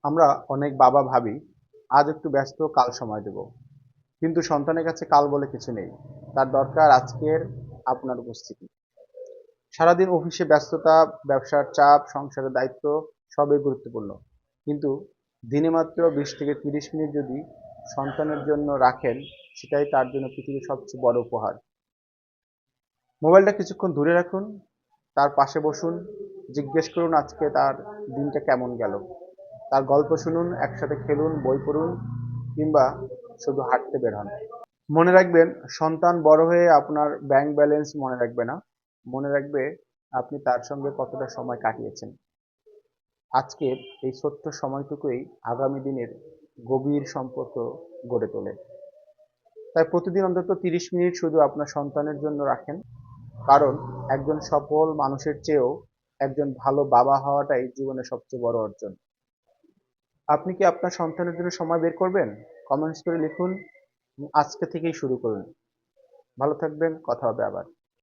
আমরা অনেক বাবা ভাবি আজ একটু ব্যস্ত, কাল সময় দেব। কিন্তু সন্তানের কাছে কাল বলে কিছু নেই। তার দরকার আজকের আপনার উপস্থিতি। সারাদিন অফিসে ব্যস্ততা, ব্যবসার চাপ, সংসারের দায়িত্ব সবই গুরুত্বপূর্ণ। কিন্তু দিনে মাত্র 20 থেকে 30 মিনিট যদি সন্তানের জন্য রাখেন, সেটাই তার জন্য পৃথিবীর সবচেয়ে বড় উপহার। মোবাইলটা কিছুক্ষণ দূরে রাখুন, তার পাশে বসুন, জিজ্ঞেস করুন আজকে তার দিনটা কেমন গেল। তার গল্প শুনুন, একসাথে খেলুন, বই পড়ুন, কিংবা শুধু হাঁটতে বের হন। মনে রাখবেন, সন্তান বড় হয়ে আপনার ব্যাংক ব্যালেন্স মনে রাখবে না, মনে রাখবে আপনি তার সঙ্গে কতটা সময় কাটিয়েছেন। আজকের এই ছোট্ট সময়টুকুই আগামী দিনের গভীর সম্পর্ক গড়ে তোলে। তাই প্রতিদিন অন্তত 30 মিনিট শুধু আপনার সন্তানের জন্য রাখেন। কারণ একজন সফল মানুষের চেয়েও একজন ভালো বাবা হওয়াটাই জীবনের সবচেয়ে বড় অর্জন। আপনি কি আপনার সন্তানের জন্য সময় বের করবেন? কমেন্টস করে লিখুন। আজকে থেকেই শুরু করুন। ভালো থাকবেন, কথা হবে আবার।